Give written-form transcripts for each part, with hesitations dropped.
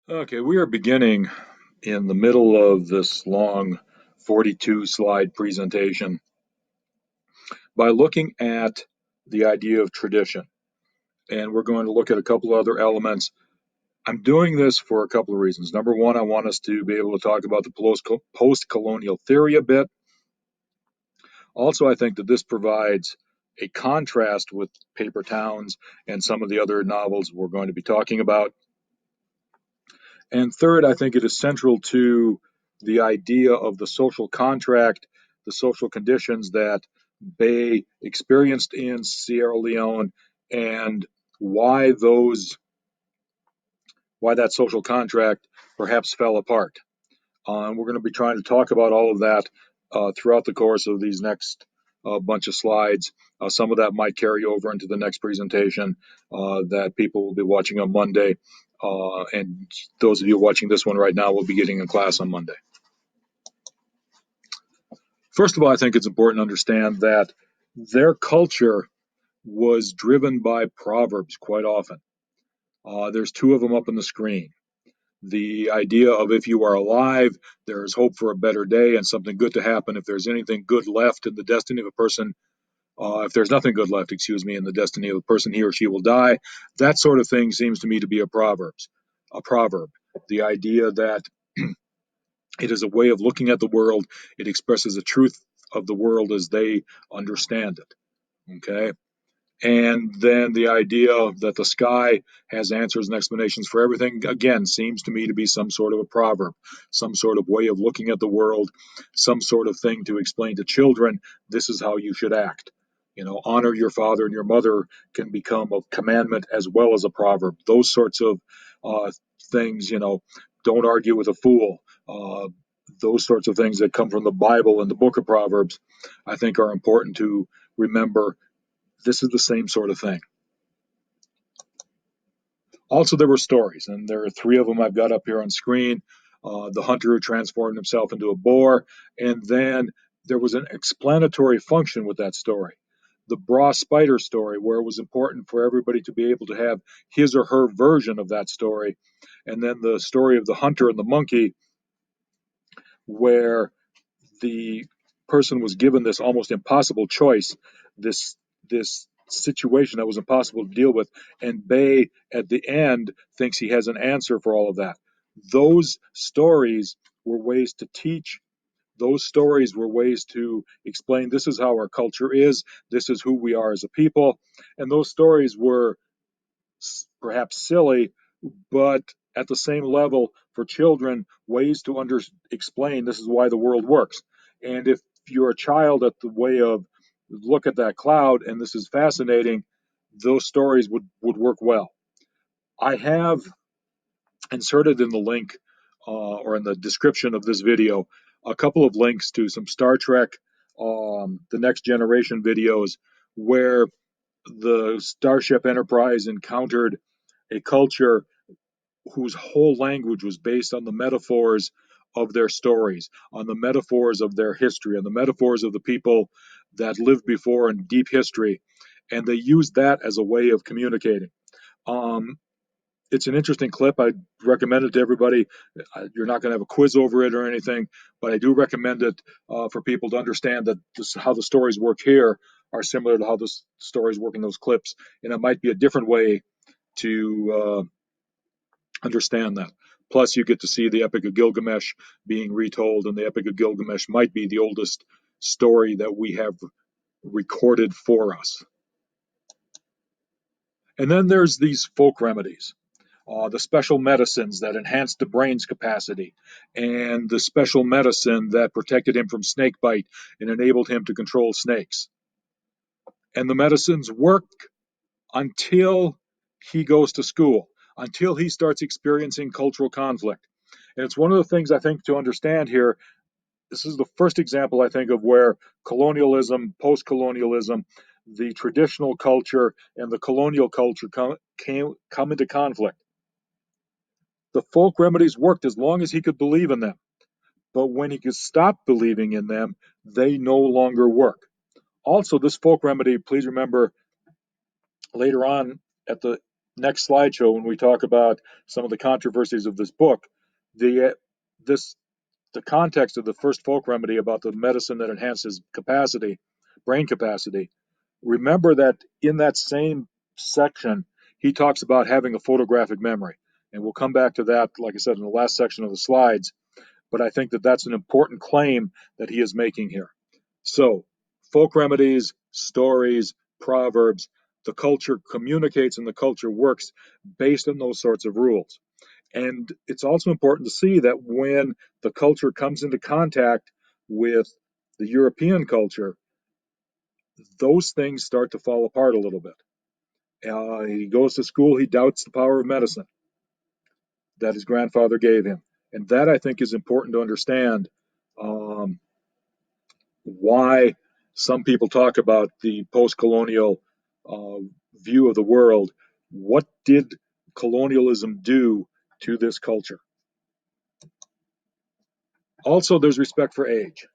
Okay, we are beginning in the middle of this long 42 slide presentation by looking at the idea of tradition. And we're going to look at a couple other elements. I'm doing this for a couple of reasons. Number one, I want us to be able to talk about the post colonial theory a bit. Also, I think that this provides a contrast with Paper Towns and some of the other novels we're going to be talking about. And third, I think it is central to the idea of the social contract, the social conditions that Bay experienced in Sierra Leone, and why those why that social contract perhaps fell apart. And we're going to be trying to talk about all of that throughout the course of these next bunch of slides. Some of that might carry over into the next presentation that people will be watching on Monday. And those of you watching this one right now will be getting in class on Monday. First of all, I think it's important to understand that their culture was driven by proverbs quite often. There's two of them up on the screen. The idea of if you are alive, there is hope for a better day and something good to happen. If there's anything good left in the destiny of a person, if there's nothing good left, excuse me, in the destiny of a person, he or she will die. That sort of thing seems to me to be a proverb. The idea that it is a way of looking at the world. It expresses the truth of the world as they understand it. Okay. And then the idea that the sky has answers and explanations for everything, again, seems to me to be some sort of a proverb, some sort of way of looking at the world, some sort of thing to explain to children this is how you should act. Honor your father and your mother can become a commandment as well as a proverb. Those sorts of uh, things, don't argue with a fool. Those sorts of things that come from the Bible and the book of Proverbs, I think are important to remember. This is the same sort of thing. Also, there were stories, and there are three of them I've got up here on screen. The hunter who transformed himself into a boar, and then there was an explanatory function with that story. The bra spider story, where it was important for everybody to be able to have his or her version of that story, and then the story of the hunter and the monkey, where the person was given this almost impossible choice, this situation that was impossible to deal with, and Bay at the end thinks he has an answer for all of that. Those stories were ways to teach. Those stories were ways to explain this is how our culture is, this is who we are as a people, and those stories were perhaps silly, but at the same level for children, ways to explain this is why the world works. And if you're a child at the way of look at that cloud and this is fascinating, those stories would work well. I have inserted in the link or in the description of this video a couple of links to some Star Trek, the Next Generation videos where the Starship Enterprise encountered a culture whose whole language was based on the metaphors of their stories, on the metaphors of their history, on the metaphors of the people that lived before in deep history. And they used that as a way of communicating. Um, it's an interesting clip. I recommend it to everybody. You're not going to have a quiz over it or anything, but I do recommend it for people to understand that how the stories work here are similar to how the stories work in those clips. And it might be a different way to understand that. Plus, you get to see the Epic of Gilgamesh being retold, and the Epic of Gilgamesh might be the oldest story that we have recorded for us. And then there's these folk remedies, the special medicines that enhanced the brain's capacity, and the special medicine that protected him from snake bite and enabled him to control snakes. And the medicines work until he goes to school, until he starts experiencing cultural conflict. And it's one of the things I think to understand here. This is the first example, I think, of where colonialism, post colonialism, the traditional culture, and the colonial culture come into conflict. The folk remedies worked as long as he could believe in them. But when he could stop believing in them, they no longer work. Also, this folk remedy, please remember, later on at the next slideshow, when we talk about some of the controversies of this book, the this the context of the first folk remedy about the medicine that enhances capacity, brain capacity. Remember that in that same section, he talks about having a photographic memory, and we'll come back to that, like I said, in the last section of the slides. But I think that that's an important claim that he is making here. So, folk remedies, stories, proverbs, the culture communicates and the culture works based on those sorts of rules. And it's also important to see that when the culture comes into contact with the European culture, those things start to fall apart a little bit. He goes to school, he doubts the power of medicine that his grandfather gave him. And that, I think, is important to understand, um, why some people talk about the post colonial uh, view of the world. What did colonialism do to this culture? Also, there's respect for age.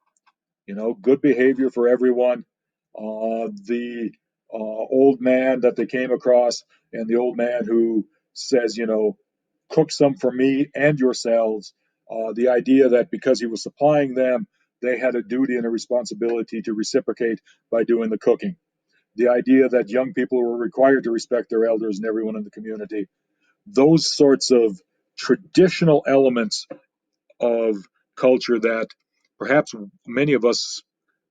Good behavior for everyone. The old man that they came across, and the old man who says, cook some for me and yourselves. The idea that because he was supplying them, they had a duty and a responsibility to reciprocate by doing the cooking. The idea that young people were required to respect their elders and everyone in the community. Those sorts of traditional elements of culture that perhaps many of us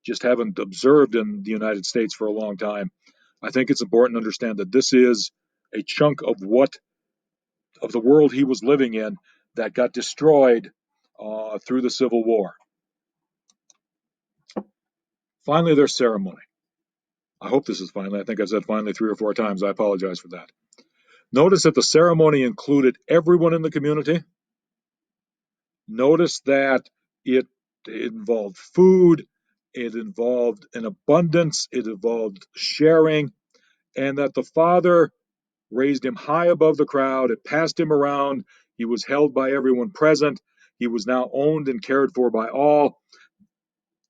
just haven't observed in the United States for a long time. I think it's important to understand that this is a chunk of the world he was living in that got destroyed through the Civil War. Finally, there's ceremony. I hope this is finally. I think I've said finally 3 or 4 times. I apologize for that. Notice that the ceremony included everyone in the community. Notice that it involved food, it involved an abundance, it involved sharing, and that the father raised him high above the crowd. It passed him around. He was held by everyone present. He was now owned and cared for by all.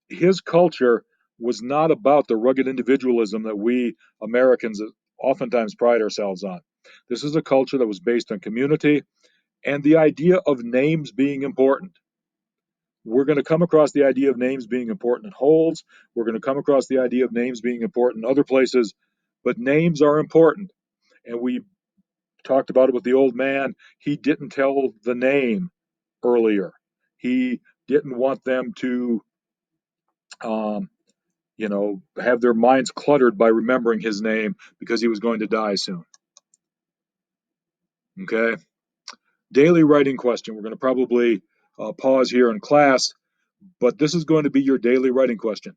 His culture was not about the rugged individualism that we Americans oftentimes pride ourselves on. This is a culture that was based on community and the idea of names being important. We're going to come across the idea of names being important in Holds. We're going to come across the idea of names being important in other places, but names are important. And we talked about it with the old man. He didn't tell the name earlier. He didn't want them to, um, have their minds cluttered by remembering his name because he was going to die soon. Okay. Daily writing question. We're going to probably pause here in class, but this is going to be your daily writing question.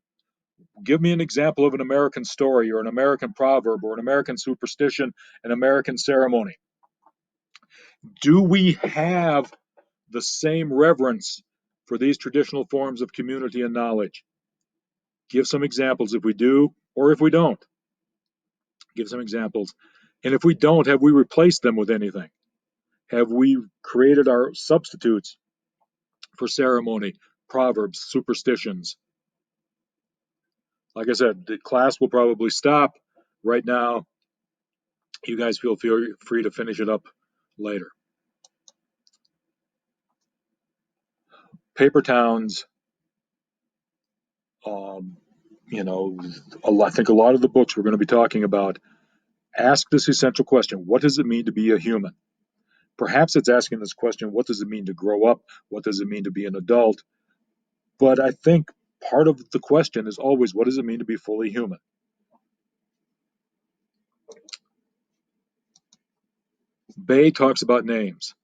Give me an example of an American story or an American proverb or an American superstition, an American ceremony. Do we have the same reverence for these traditional forms of community and knowledge? Give some examples if we do, or if we don't. Give some examples. And if we don't, have we replaced them with anything? Have we created our substitutes for ceremony, proverbs, superstitions? Like I said, the class will probably stop right now. You guys feel free to finish it up later. Paper towns, um, I think a lot of the books we're going to be talking about ask this essential question: what does it mean to be a human? Perhaps it's asking this question: what does it mean to grow up? What does it mean to be an adult? But I think part of the question is always: what does it mean to be fully human? Bay talks about names.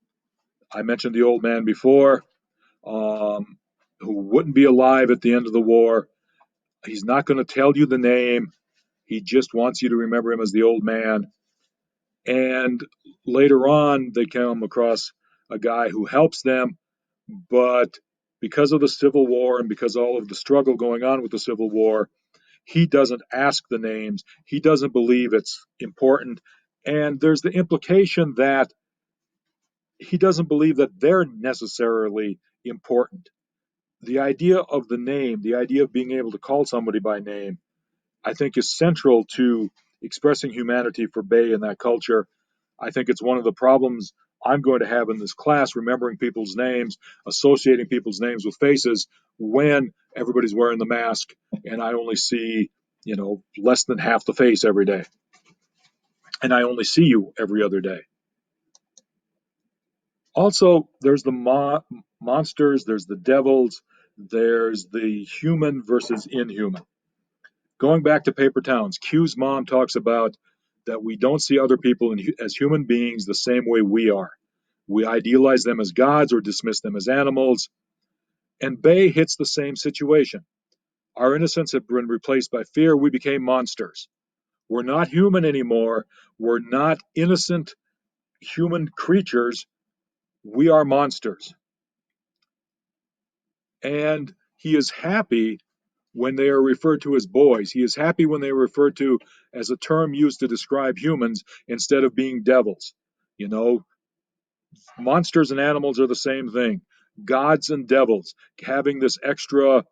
I mentioned the old man before, um, who wouldn't be alive at the end of the war. He's not going to tell you the name. He just wants you to remember him as the old man. And later on, they come across a guy who helps them, but because of the Civil War and because all of the struggle going on with the Civil War, he doesn't ask the names. He doesn't believe it's important. And there's the implication that he doesn't believe that they're necessarily important. The idea of the name, the idea of being able to call somebody by name, I think, is central to expressing humanity for Bay in that culture. I think it's one of the problems I'm going to have in this class, remembering people's names, associating people's names with faces when everybody's wearing the mask and I only see, less than half the face every day. And I only see you every other day. Also, there's the monsters, there's the devils, there's the human versus inhuman. Going back to Paper Towns, Q's mom talks about that we don't see other people as human beings the same way we are. We idealize them as gods or dismiss them as animals. And Bay hits the same situation. Our innocence had been replaced by fear. We became monsters. We're not human anymore. We're not innocent human creatures. We are monsters. And he is happy when they are referred to as boys. He is happy when they are referred to as a term used to describe humans instead of being devils. You know, monsters and animals are the same thing. Gods and devils having this extra,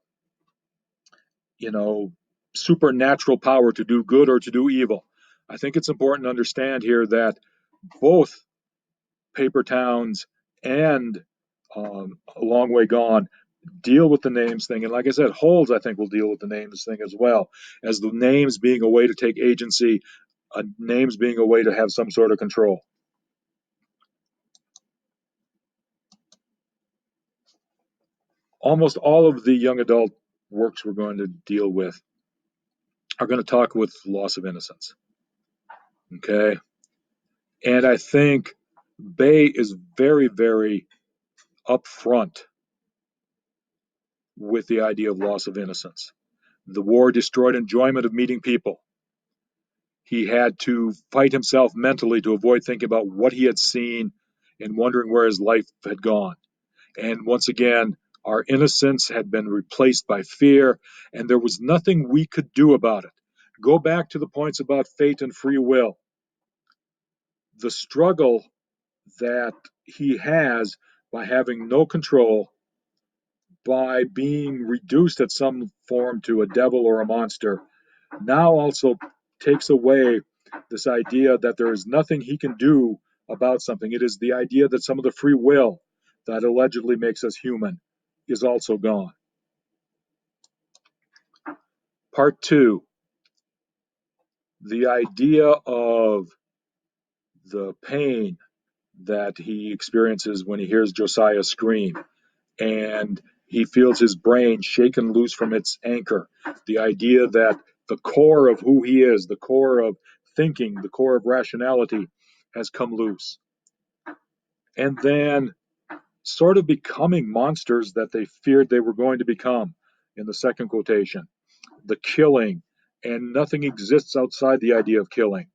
you know, supernatural power to do good or to do evil. I think it's important to understand here that both Paper Towns and A Long Way Gone deal with the names thing. And like I said, Holds, I think, will deal with the names thing as well, as the names being a way to take agency, names being a way to have some sort of control. Almost all of the young adult works we're going to deal with are going to talk with loss of innocence. Okay. And I think Bay is very, very upfront with the idea of loss of innocence. The war destroyed enjoyment of meeting people. He had to fight himself mentally to avoid thinking about what he had seen and wondering where his life had gone. And once again, our innocence had been replaced by fear, and there was nothing we could do about it. Go back to the points about fate and free will. The struggle that he has by having no control, by being reduced at some form to a devil or a monster, now also takes away this idea that there is nothing he can do about something. It is the idea that some of the free will that allegedly makes us human is also gone. Part two, the idea of the pain that he experiences when he hears Josiah scream and he feels his brain shaken loose from its anchor. The idea that the core of who he is, the core of thinking, the core of rationality has come loose. And then sort of becoming monsters that they feared they were going to become in the second quotation. The killing, and nothing exists outside the idea of killing.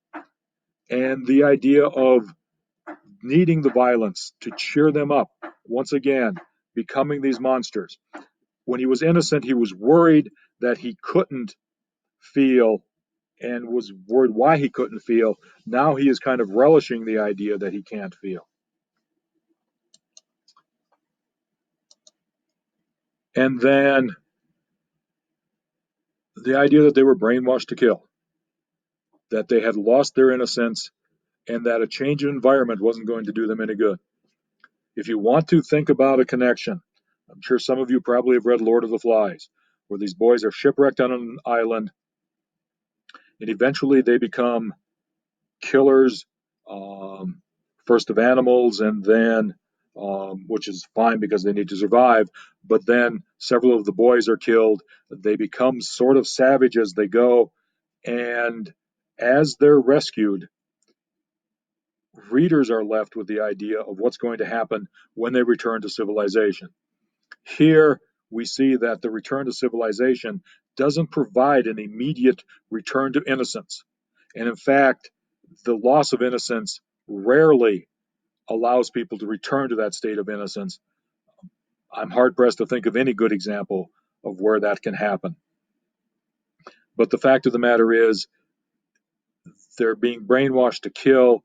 And the idea of needing the violence to cheer them up, once again, becoming these monsters. When he was innocent, he was worried that he couldn't feel and was worried why he couldn't feel. Now he is kind of relishing the idea that he can't feel. And then the idea that they were brainwashed to kill, that they had lost their innocence, and that a change in environment wasn't going to do them any good. If you want to think about a connection, I'm sure some of you probably have read Lord of the Flies, where these boys are shipwrecked on an island, and eventually they become killers, um, first of animals, and then, which is fine because they need to survive, but then several of the boys are killed. They become sort of savage as they go, and as they're rescued, readers are left with the idea of what's going to happen when they return to civilization. Here, we see that the return to civilization doesn't provide an immediate return to innocence. And in fact, the loss of innocence rarely allows people to return to that state of innocence. I'm hard pressed to think of any good example of where that can happen. But the fact of the matter is, they're being brainwashed to kill.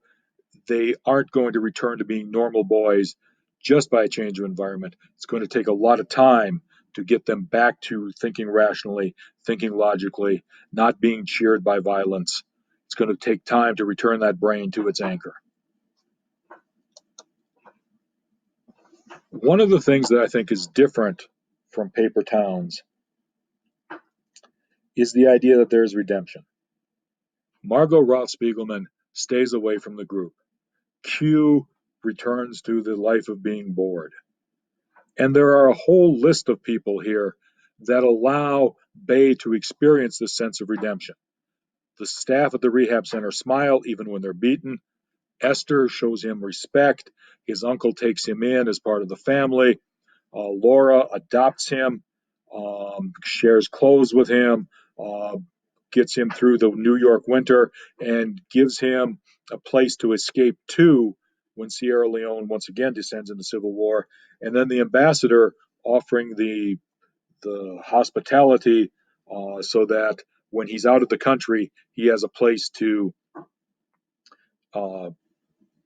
They aren't going to return to being normal boys just by a change of environment. It's going to take a lot of time to get them back to thinking rationally, thinking logically, not being cheered by violence. It's going to take time to return that brain to its anchor. One of the things that I think is different from Paper Towns is the idea that there's redemption. Margot Roth Spiegelman stays away from the group. Q returns to the life of being bored. And there are a whole list of people here that allow Bay to experience this sense of redemption. The staff at the rehab center smile even when they're beaten. Esther shows him respect. His uncle takes him in as part of the family. Laura adopts him, shares clothes with him, uh, gets him through the New York winter, and gives him a place to escape to when Sierra Leone once again descends into civil war. And then the ambassador offering the hospitality so that when he's out of the country, he has a place to uh,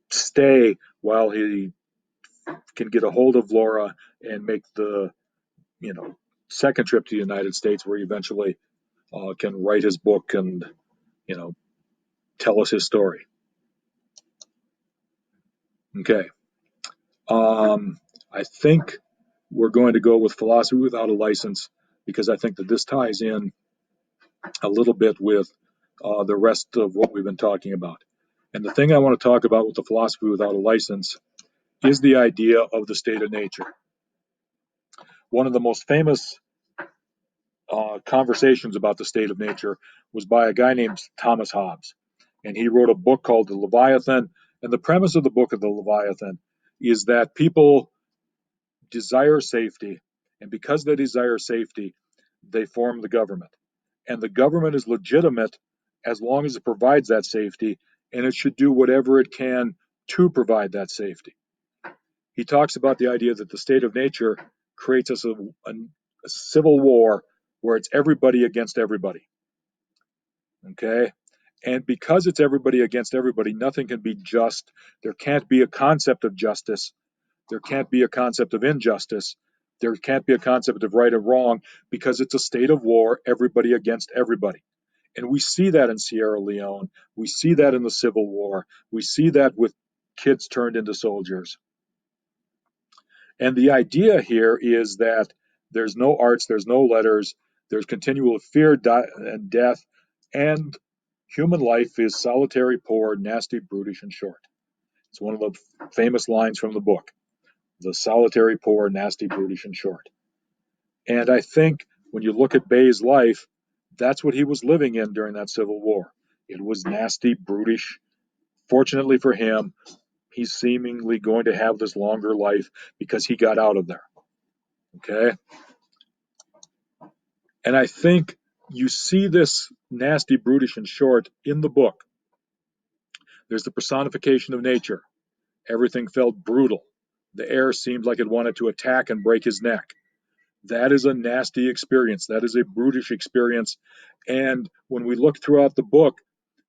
stay while he can get a hold of Laura and make the you know second trip to the United States, where he eventually can write his book and you know tell us his story. Okay, I think we're going to go with Philosophy Without a License because I think that this ties in a little bit with the rest of what we've been talking about. And the thing I want to talk about with the Philosophy Without a License is the idea of the state of nature. One of the most famous conversations about the state of nature was by a guy named Thomas Hobbes. And he wrote a book called The Leviathan. And the premise of the book of The Leviathan is that people desire safety. And because they desire safety, they form the government. And the government is legitimate as long as it provides that safety. And it should do whatever it can to provide that safety. He talks about the idea that the state of nature creates us a civil war where it's everybody against everybody. Okay? And because it's everybody against everybody, nothing can be just. There can't be a concept of justice. There can't be a concept of injustice. There can't be a concept of right or wrong because it's a state of war, everybody against everybody. And we see that in Sierra Leone. We see that in the Civil War. We see that with kids turned into soldiers. And the idea here is that there's no arts, there's no letters, there's continual fear and death, and human life is solitary, poor, nasty, brutish, and short. It's one of the famous lines from the book, the solitary, poor, nasty, brutish, and short. And I think when you look at Bay's life, that's what he was living in during that Civil War. It was nasty, brutish. Fortunately for him, he's seemingly going to have this longer life because he got out of there. Okay? And I think you see this nasty, brutish, and short in the book. There's the personification of nature. Everything felt brutal. The air seemed like it wanted to attack and break his neck. That is a nasty experience. That is a brutish experience. And when we look throughout the book,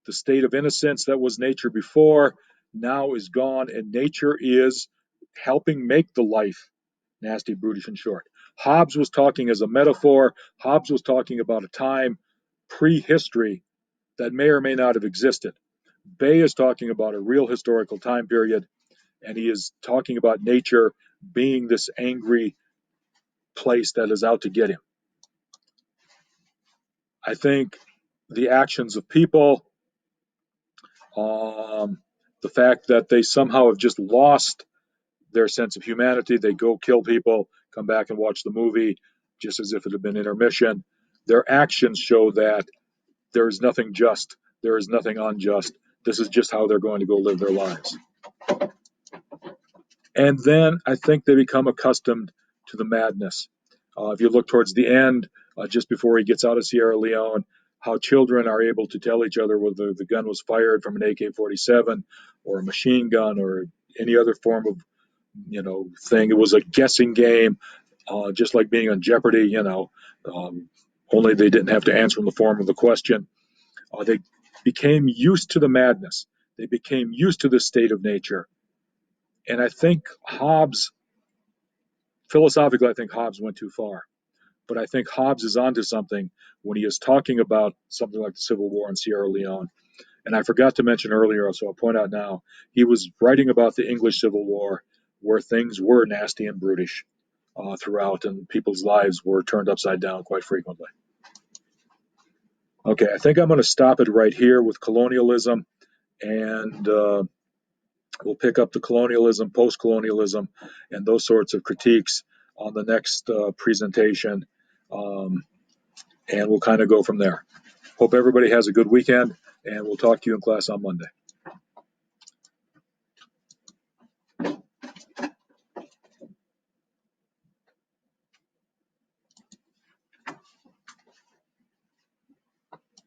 the state of innocence that was nature before now is gone, and nature is helping make the life nasty, brutish, and short. Hobbes was talking as a metaphor. Hobbes was talking about a time prehistory that may or may not have existed. Bay is talking about a real historical time period, and he is talking about nature being this angry place that is out to get him. I think the actions of people, the fact that they somehow have just lost their sense of humanity, they go kill people, come back and watch the movie just as if it had been intermission. Their actions show that there is nothing just, there is nothing unjust. This is just how they're going to go live their lives. And then I think they become accustomed to the madness. If you look towards the end, just before he gets out of Sierra Leone, how children are able to tell each other whether the gun was fired from an AK-47 or a machine gun or any other form of, thing. It was a guessing game, just like being on Jeopardy, only they didn't have to answer in the form of the question. They became used to the madness. They became used to the state of nature. And I think philosophically, I think Hobbes went too far. But I think Hobbes is onto something when he is talking about something like the Civil War in Sierra Leone. And I forgot to mention earlier, so I'll point out now, he was writing about the English Civil War where things were nasty and brutish throughout, and people's lives were turned upside down quite frequently. Okay, I think I'm going to stop it right here with colonialism, and we'll pick up the colonialism, post colonialism, and those sorts of critiques on the next presentation, um, and we'll kind of go from there. Hope everybody has a good weekend, and we'll talk to you in class on Monday.